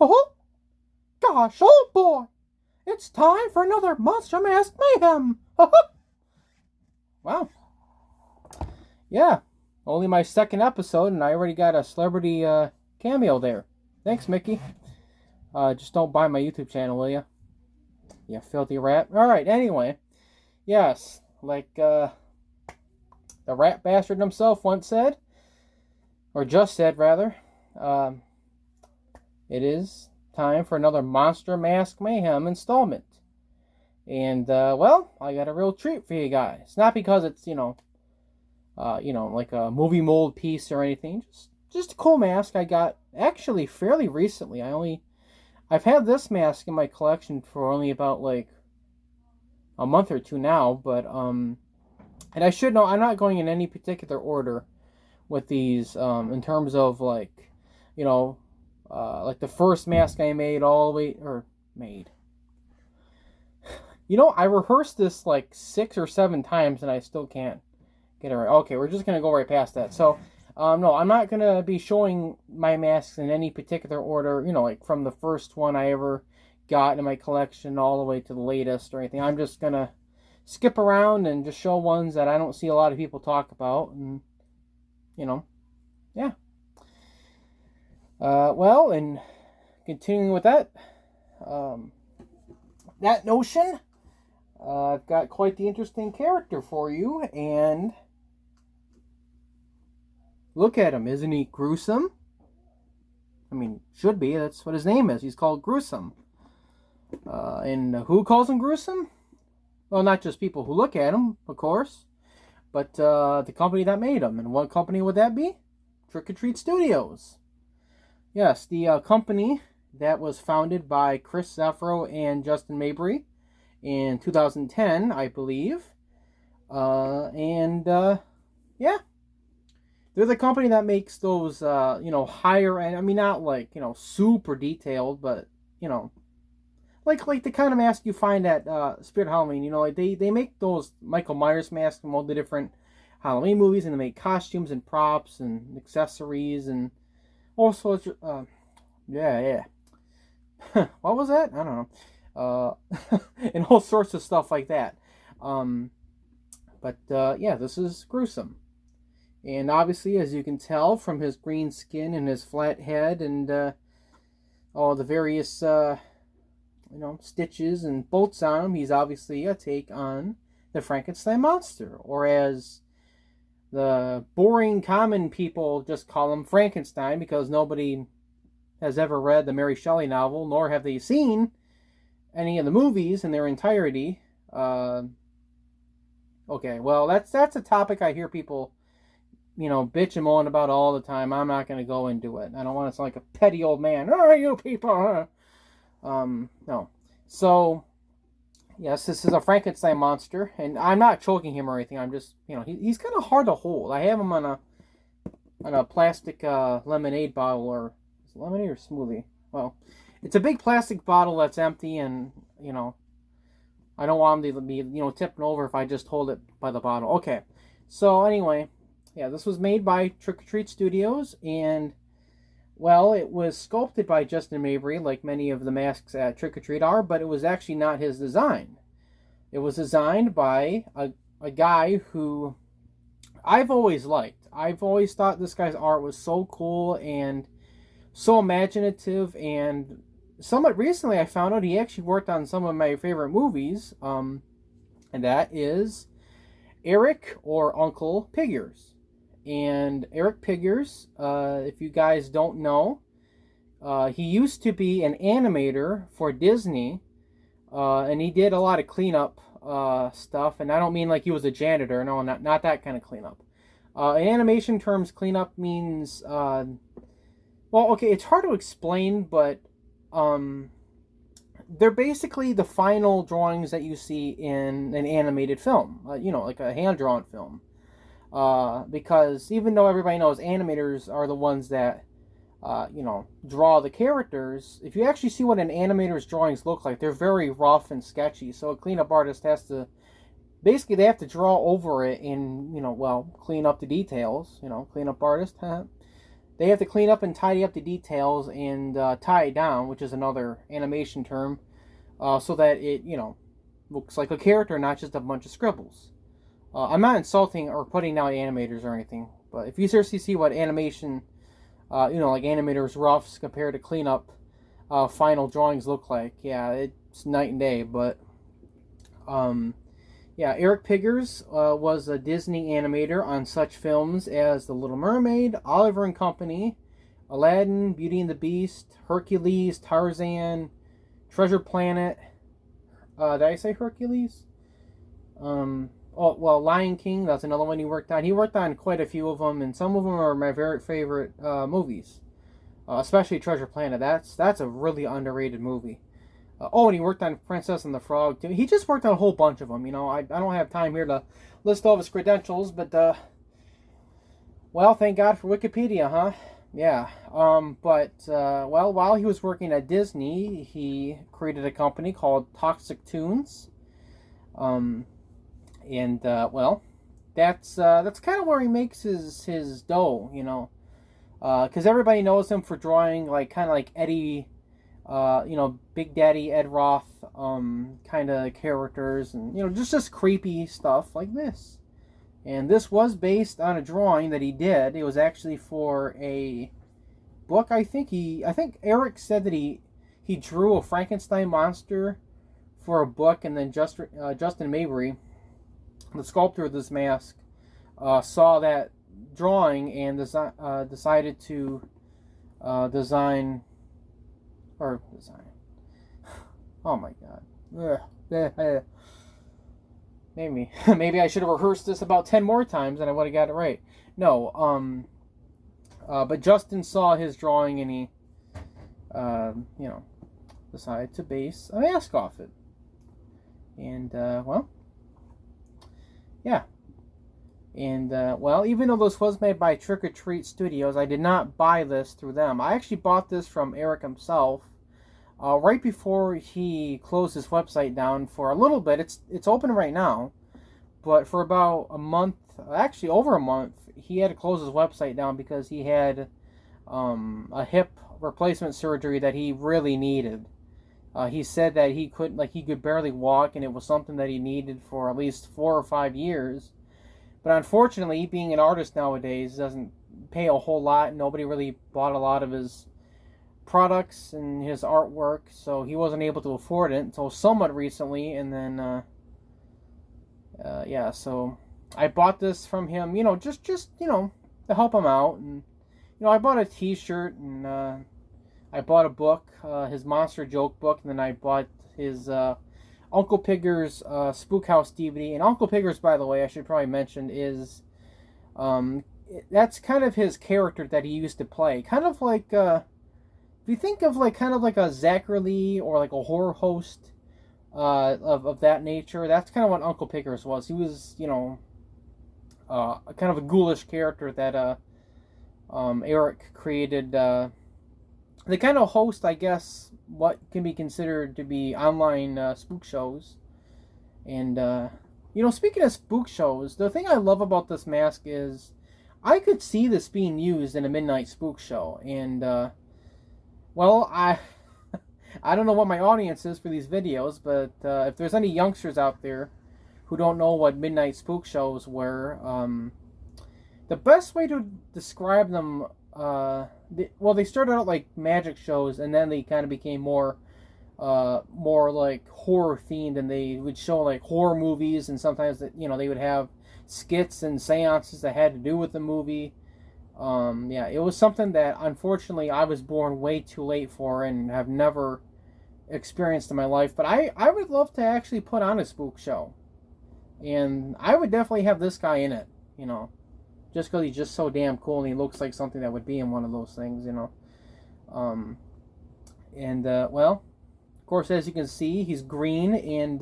Oh, gosh, oh boy! It's time for another Monster Mask Mayhem! Wow. Yeah. Only my second episode, and I already got a celebrity cameo there. Thanks, Mickey. Just don't buy my YouTube channel, will ya? You filthy rat. Alright, anyway. Yes, like the rat bastard himself once said, or just said, rather, it is time for another Monster Mask Mayhem installment. And, well, I got a real treat for you guys. Not because it's, like a movie mold piece or anything. Just a cool mask I got actually fairly recently. I've had this mask in my collection for only about like a month or two now, but and I should know I'm not going in any particular order with these in terms of like the first mask I made all the way or made. I rehearsed this like 6 or 7 times and I still can't get it right. Okay, we're just gonna go right past that. So no, I'm not gonna be showing my masks in any particular order, like from the first one I ever got in my collection all the way to the latest or anything. I'm just gonna skip around and just show ones that I don't see a lot of people talk about, and yeah. Well, and continuing with that notion, I've got quite the interesting character for you, and look at him. Isn't he gruesome? I mean, should be. That's what his name is. He's called Gruesome. And who calls him Gruesome? Well, not just people who look at him, of course, but the company that made him. And what company would that be? Trick or Treat Studios. Yes, the company that was founded by Chris Zeffiro and Justin Mabry in 2010, I believe. Yeah. They're the company that makes those, higher end, I mean, not like, super detailed, but, like the kind of mask you find at Spirit Halloween. Like they make those Michael Myers masks from all the different Halloween movies, and they make costumes and props and accessories and all sorts of, yeah. What was that? I don't know. And all sorts of stuff like that. Yeah, this is Gruesome. And obviously, as you can tell from his green skin and his flat head and all the various, stitches and bolts on him, he's obviously a take on the Frankenstein monster. Or as the boring common people just call him Frankenstein, because nobody has ever read the Mary Shelley novel, nor have they seen any of the movies in their entirety. Okay, well, that's a topic I hear people bitch and moan about all the time. I'm not going to go into it. I don't want to sound like a petty old man. Oh, you people! No. So, yes, this is a Frankenstein monster, and I'm not choking him or anything. I'm just, he's kind of hard to hold. I have him on a plastic lemonade bottle, or is it lemonade or smoothie? Well, it's a big plastic bottle that's empty, and I don't want him to be tipping over if I just hold it by the bottle. Okay. So anyway. Yeah, this was made by Trick or Treat Studios, and, well, it was sculpted by Justin Mabry, like many of the masks at Trick or Treat are, but it was actually not his design. It was designed by a guy who I've always liked. I've always thought this guy's art was so cool and so imaginative, and somewhat recently I found out he actually worked on some of my favorite movies, and that is Eric or Unkle Pigors. And Eric Pigors, if you guys don't know, he used to be an animator for Disney, and he did a lot of cleanup stuff. And I don't mean like he was a janitor. No, not that kind of cleanup. In animation terms, cleanup means, well, okay, it's hard to explain, but they're basically the final drawings that you see in an animated film, like a hand-drawn film. Because even though everybody knows animators are the ones that, draw the characters, if you actually see what an animator's drawings look like, they're very rough and sketchy. So a cleanup artist has to, basically they have to draw over it and, clean up the details. Cleanup artist, they have to clean up and tidy up the details and tie it down, which is another animation term, so that it, looks like a character, not just a bunch of scribbles. I'm not insulting or putting down animators or anything, but if you seriously see what animation, like animators' roughs compared to cleanup final drawings look like, yeah, it's night and day. But Eric Pigors was a Disney animator on such films as The Little Mermaid, Oliver and Company, Aladdin, Beauty and the Beast, Hercules, Tarzan, Treasure Planet. Did I say Hercules? Lion King, that's another one he worked on. He worked on quite a few of them, and some of them are my very favorite movies. Especially Treasure Planet. That's a really underrated movie. And he worked on Princess and the Frog too. He just worked on a whole bunch of them. I don't have time here to list all of his credentials, but thank God for Wikipedia, huh? Yeah. While he was working at Disney, he created a company called Toxictoons. That's kind of where he makes his dough, because everybody knows him for drawing kind of like Eddie, Big Daddy Ed Roth, kind of characters, and just creepy stuff like this. And this was based on a drawing that he did. It was actually for a book. I think Eric said that he drew a Frankenstein monster for a book, and then Justin Mabry, the sculptor of this mask, saw that drawing and decided to design. Oh my God. Maybe I should have rehearsed this about 10 more times and I would have got it right. No, but Justin saw his drawing and he, decided to base a mask off it. And, yeah. And, even though this was made by Trick or Treat Studios, I did not buy this through them. I actually bought this from Eric himself right before he closed his website down for a little bit. It's open right now, but for about a month, actually over a month, he had to close his website down because he had a hip replacement surgery that he really needed. He said that he could barely walk, and it was something that he needed for at least 4 or 5 years. But unfortunately, being an artist nowadays doesn't pay a whole lot. Nobody really bought a lot of his products and his artwork, so he wasn't able to afford it until somewhat recently. And then, so I bought this from him, just to help him out. And I bought a T-shirt, and I bought a book, his Monster Joke book, and then I bought his Unkle Pigors Spook House DVD. And Unkle Pigors, by the way, I should probably mention, is that's kind of his character that he used to play. Kind of like if you think of kind of like a Zachary or like a horror host of that nature, that's kind of what Unkle Pigors was. He was kind of a ghoulish character that Eric created. They kind of host, I guess, what can be considered to be online spook shows. And, speaking of spook shows, the thing I love about this mask is I could see this being used in a midnight spook show. And, I don't know what my audience is for these videos, but if there's any youngsters out there who don't know what midnight spook shows were, the best way to describe them, they started out like magic shows, and then they kind of became more like horror themed, and they would show like horror movies, and sometimes they would have skits and seances that had to do with the movie. It was something that unfortunately I was born way too late for and have never experienced in my life. But I would love to actually put on a spook show, and I would definitely have this guy in it, just because he's just so damn cool and he looks like something that would be in one of those things, of course, as you can see, he's green. And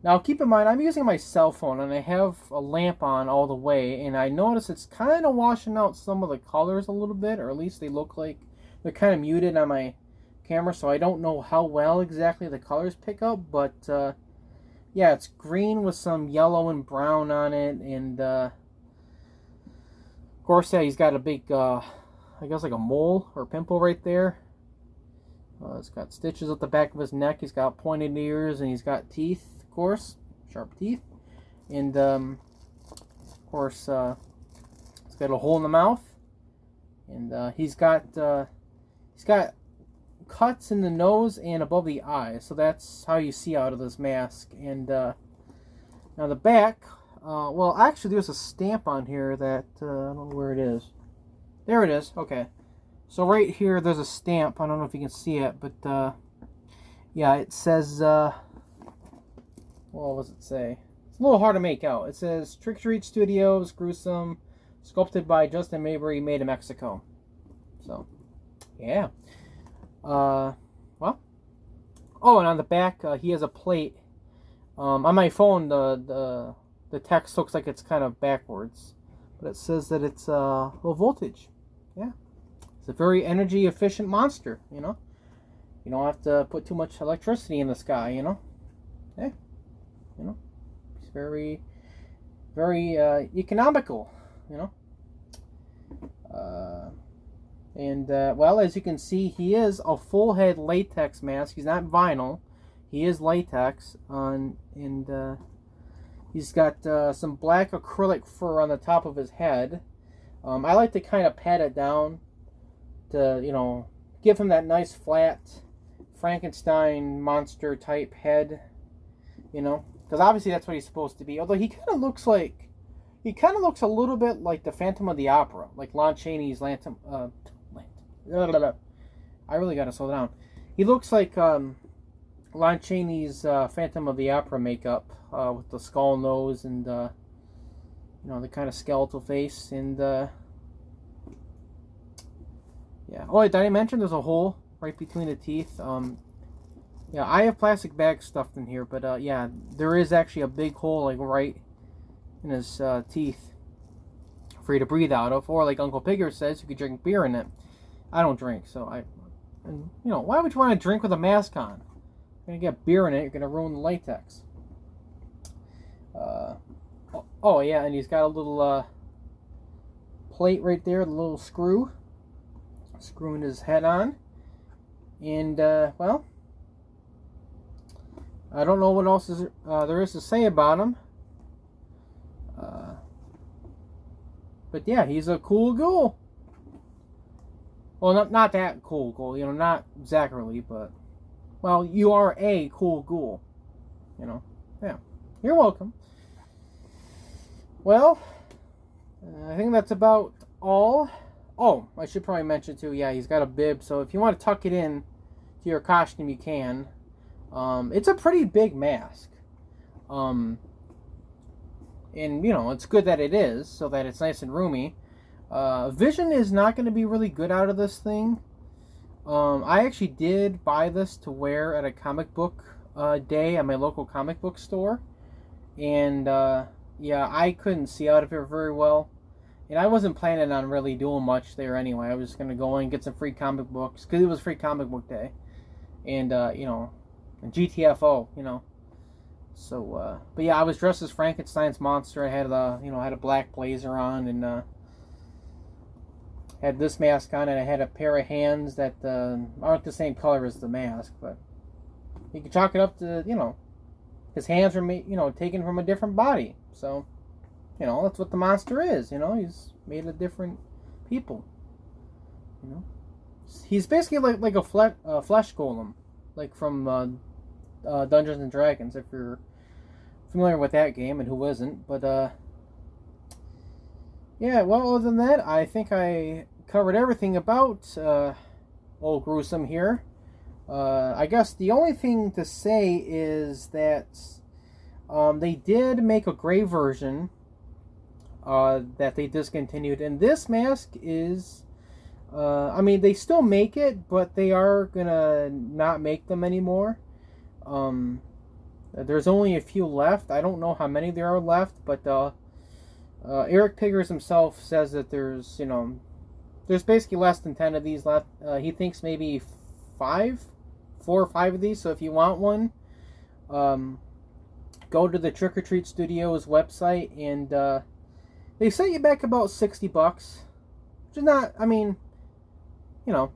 now keep in mind, I'm using my cell phone and I have a lamp on all the way, and I notice it's kind of washing out some of the colors a little bit, or at least they look like they're kind of muted on my camera, so I don't know how well exactly the colors pick up. But it's green with some yellow and brown on it. And of course, he's got a big I guess like a mole or pimple right there. It's got stitches at the back of his neck. He's got pointed ears, and he's got teeth, of course, sharp teeth. And of course, he's got a hole in the mouth, and he's got cuts in the nose and above the eye. So that's how you see out of this mask. And now the back, well, actually, there's a stamp on here that I don't know where it is. There it is. Okay. So right here, there's a stamp. I don't know if you can see it, but yeah, it says, well, what does it say? It's a little hard to make out. It says Trick or Treat Studios, Gruesome, sculpted by Justin Mabry, made in Mexico. So, yeah. Well, oh, and on the back, he has a plate. On my phone, the text looks like it's kind of backwards, but it says that it's low voltage. Yeah. It's a very energy efficient monster, you know. You don't have to put too much electricity in the sky, you know. Hey, you know, it's very, very economical, you know. Well, as you can see, he is a full head latex mask. He's not vinyl. He is latex, and he's got some black acrylic fur on the top of his head. I like to kind of pat it down to, you know, give him that nice flat Frankenstein monster type head, you know, because obviously that's what he's supposed to be. Although he kind of looks a little bit like the Phantom of the Opera, like Lon Chaney's I really gotta slow down. He looks like Lon Chaney's Phantom of the Opera makeup with the skull nose and you know, the kind of skeletal face. And yeah. Oh, did I mention there's a hole right between the teeth? Yeah, I have plastic bags stuffed in here, but yeah, there is actually a big hole like right in his teeth for you to breathe out of. Or like Uncle Pigors says, you could drink beer in it. I don't drink, so and you know, why would you want to drink with a mask on? You're gonna get beer in it. You're gonna ruin the latex. Oh yeah, and he's got a little plate right there, the little screw, screwing his head on. And well, I don't know what else there is to say about him. But yeah, he's a cool ghoul. Well, not that cool ghoul, you know, not Zachary, but well, you are a cool ghoul, you know. Yeah, you're welcome. Well, I think that's about all. Oh, I should probably mention too, yeah, he's got a bib, so if you want to tuck it in to your costume, you can. It's a pretty big mask. And, you know, it's good that it is, so that it's nice and roomy. Vision is not going to be really good out of this thing. I actually did buy this to wear at a comic book day at my local comic book store. And, yeah, I couldn't see out of here very well. And I wasn't planning on really doing much there anyway. I was going to go in and get some free comic books, because it was free comic book day. And, you know, GTFO, you know. So, but yeah, I was dressed as Frankenstein's monster. I had had a black blazer on, and had this mask on, and I had a pair of hands that aren't the same color as the mask, but you can chalk it up to, you know, his hands were taken from a different body. So, you know, that's what the monster is. You know, he's made of different people. You know, he's basically like a flesh golem, like from Dungeons and Dragons, if you're familiar with that game, and who isn't. But yeah, well, other than that, I think I covered everything about old Gruesome here. I guess the only thing to say is that they did make a gray version that they discontinued, and this mask is I mean, they still make it, but they are gonna not make them anymore. There's only a few left. I don't know how many there are left, but Eric Pigors himself says that there's basically less than 10 of these left. He thinks maybe 4 or 5 of these. So if you want one, go to the Trick or Treat Studios website, and they set you back about $60, which is not. I mean, you know,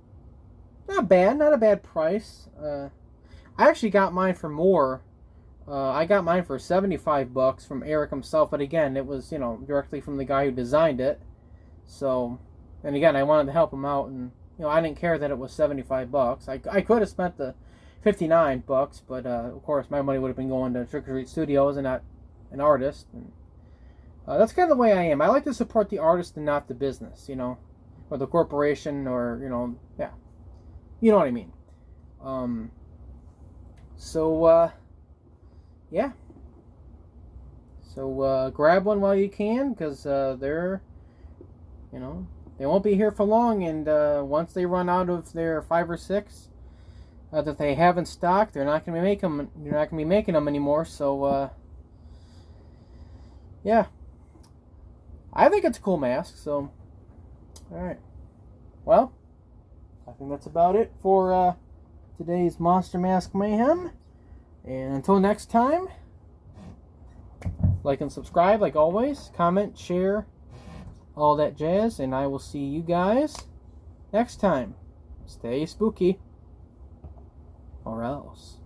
not bad, not a bad price. I actually got mine for more. I got mine for $75 from Eric himself, but again, it was, you know, directly from the guy who designed it. So, and again, I wanted to help him out, and you know, I didn't care that it was $75. I could have spent the $59, but of course, my money would have been going to Trick or Treat Studios and not an artist. And that's kind of the way I am. I like to support the artist and not the business, you know, or the corporation, or you know, yeah, you know what I mean. Yeah. So grab one while you can, because they're, you know, they won't be here for long, and once they run out of their 5 or 6 that they have in stock, they're not going to make them. You're not going to be making them anymore. So yeah, I think it's a cool mask. So all right, well, I think that's about it for today's Monster Mask Mayhem. And until next time, like and subscribe like always, comment, share, all that jazz, and I will see you guys next time. Stay spooky, or else.